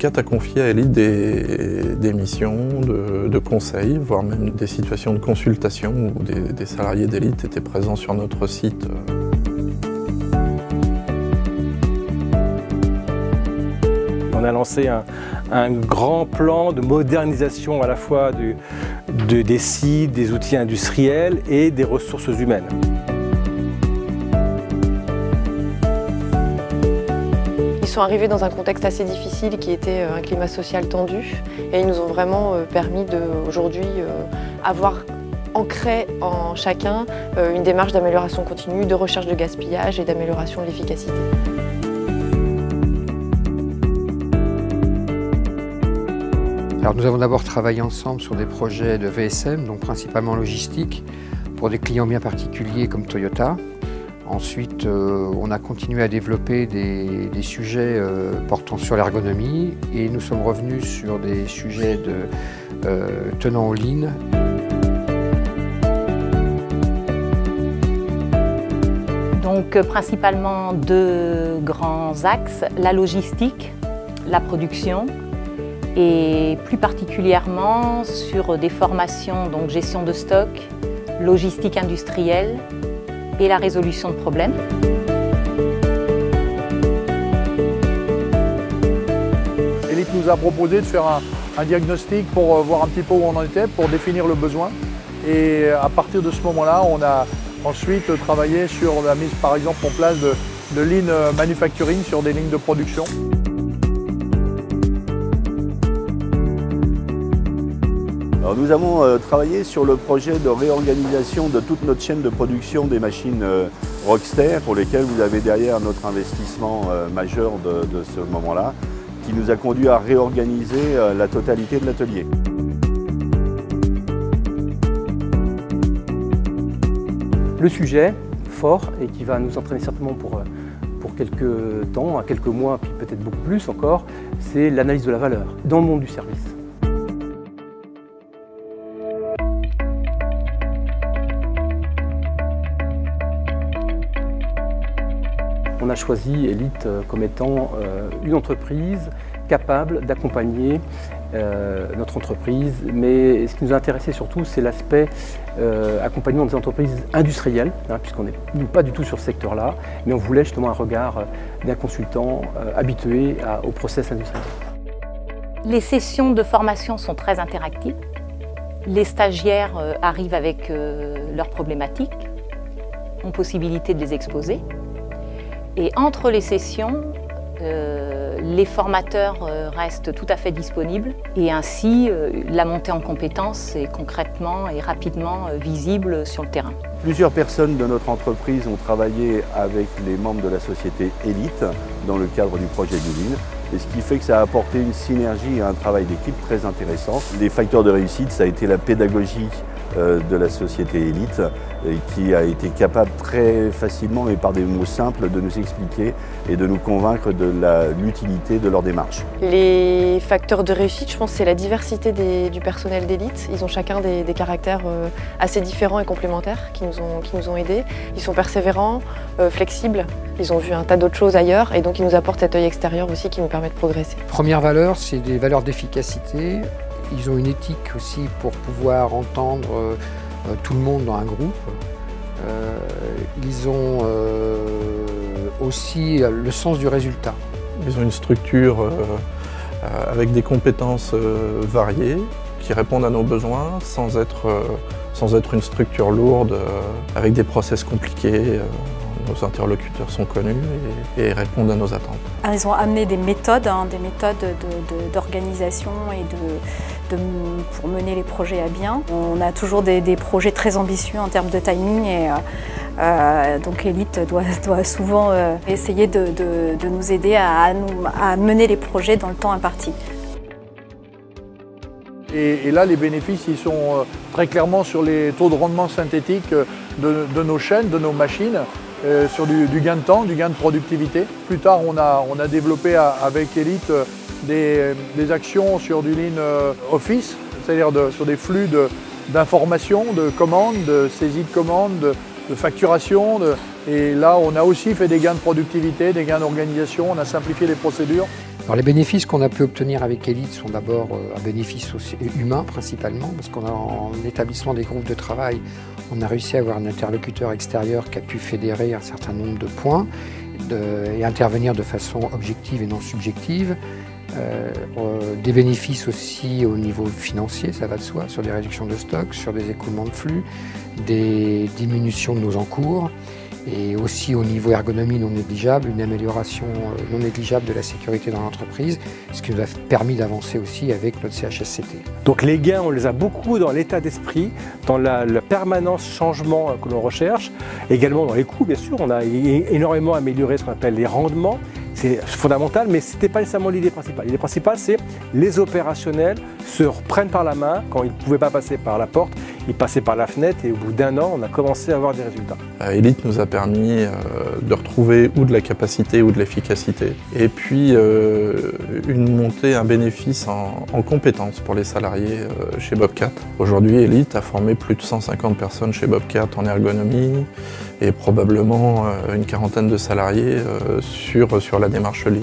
Vicat a confié à Elite des missions de conseil, voire même des situations de consultation où des salariés d'Elite étaient présents sur notre site. On a lancé un grand plan de modernisation à la fois des sites, des outils industriels et des ressources humaines. Ils sont arrivés dans un contexte assez difficile qui était un climat social tendu et ils nous ont vraiment permis d'aujourd'hui avoir ancré en chacun une démarche d'amélioration continue, de recherche de gaspillage et d'amélioration de l'efficacité. Alors nous avons d'abord travaillé ensemble sur des projets de VSM, donc principalement logistique, pour des clients bien particuliers comme Toyota. Ensuite, on a continué à développer des sujets portant sur l'ergonomie et nous sommes revenus sur des sujets tenant aux lignes. Donc principalement deux grands axes, la logistique, la production, et plus particulièrement sur des formations, donc gestion de stock, logistique industrielle et la résolution de problèmes. Elite nous a proposé de faire un diagnostic pour voir un petit peu où on en était, pour définir le besoin. Et à partir de ce moment-là, on a ensuite travaillé sur la mise par exemple en place de lignes manufacturing sur des lignes de production. Alors nous avons travaillé sur le projet de réorganisation de toute notre chaîne de production des machines Rockster, pour lesquelles vous avez derrière notre investissement majeur de ce moment-là, qui nous a conduit à réorganiser la totalité de l'atelier. Le sujet fort et qui va nous entraîner certainement pour quelques temps, quelques mois, puis peut-être beaucoup plus encore, c'est l'analyse de la valeur dans le monde du service. On a choisi Elite comme étant une entreprise capable d'accompagner notre entreprise, mais ce qui nous a intéressé surtout, c'est l'aspect accompagnement des entreprises industrielles, puisqu'on n'est pas du tout sur ce secteur-là, mais on voulait justement un regard d'un consultant habitué au process industriel. Les sessions de formation sont très interactives. Les stagiaires arrivent avec leurs problématiques, ont possibilité de les exposer. Et entre les sessions, les formateurs restent tout à fait disponibles et ainsi la montée en compétences est concrètement et rapidement visible sur le terrain. Plusieurs personnes de notre entreprise ont travaillé avec les membres de la société Elite dans le cadre du projet Yulin, et ce qui fait que ça a apporté une synergie et un travail d'équipe très intéressant. Les facteurs de réussite, ça a été la pédagogie de la société Elite qui a été capable très facilement et par des mots simples de nous expliquer et de nous convaincre de l'utilité de leur démarche. Les facteurs de réussite, je pense, c'est la diversité du personnel d'Elite. Ils ont chacun des caractères assez différents et complémentaires qui nous ont aidés. Ils sont persévérants, flexibles, ils ont vu un tas d'autres choses ailleurs et donc ils nous apportent cet œil extérieur aussi qui nous permet de progresser. Première valeur, c'est des valeurs d'efficacité. Ils ont une éthique aussi pour pouvoir entendre tout le monde dans un groupe. Ils ont aussi le sens du résultat. Ils ont une structure avec des compétences variées qui répondent à nos besoins sans être une structure lourde avec des process compliqués. Nos interlocuteurs sont connus et répondent à nos attentes. Ils ont amené des méthodes d'organisation et pour mener les projets à bien. On a toujours des projets très ambitieux en termes de timing et donc Elite doit souvent essayer de nous aider à mener les projets dans le temps imparti. Et là, les bénéfices, ils sont très clairement sur les taux de rendement synthétique de nos chaînes, de nos machines, sur du gain de temps, du gain de productivité. Plus tard, on a développé avec Elite des actions sur du lean office, c'est-à-dire sur des flux d'informations, de commandes, de saisie de commandes, de facturation. Et là, on a aussi fait des gains de productivité, des gains d'organisation, on a simplifié les procédures. Alors les bénéfices qu'on a pu obtenir avec Elite sont d'abord un bénéfice humain principalement, parce qu'en établissement des groupes de travail, on a réussi à avoir un interlocuteur extérieur qui a pu fédérer un certain nombre de points et intervenir de façon objective et non subjective. Des bénéfices aussi au niveau financier, ça va de soi, sur des réductions de stock, sur des écoulements de flux, des diminutions de nos encours et aussi au niveau ergonomie non négligeable, une amélioration non négligeable de la sécurité dans l'entreprise, ce qui nous a permis d'avancer aussi avec notre CHSCT. Donc les gains, on les a beaucoup dans l'état d'esprit, dans la permanence changement que l'on recherche, également dans les coûts bien sûr, on a énormément amélioré ce qu'on appelle les rendements. C'est fondamental, mais ce n'était pas nécessairement l'idée principale. L'idée principale, c'est les opérationnels se reprennent par la main. Quand ils ne pouvaient pas passer par la porte, ils passaient par la fenêtre et au bout d'1 an, on a commencé à avoir des résultats. Elite nous a permis de retrouver ou de la capacité ou de l'efficacité. Et puis une montée, un bénéfice en compétences pour les salariés chez Bobcat. Aujourd'hui, Elite a formé plus de 150 personnes chez Bobcat en ergonomie et probablement une quarantaine de salariés sur la démarche Lean.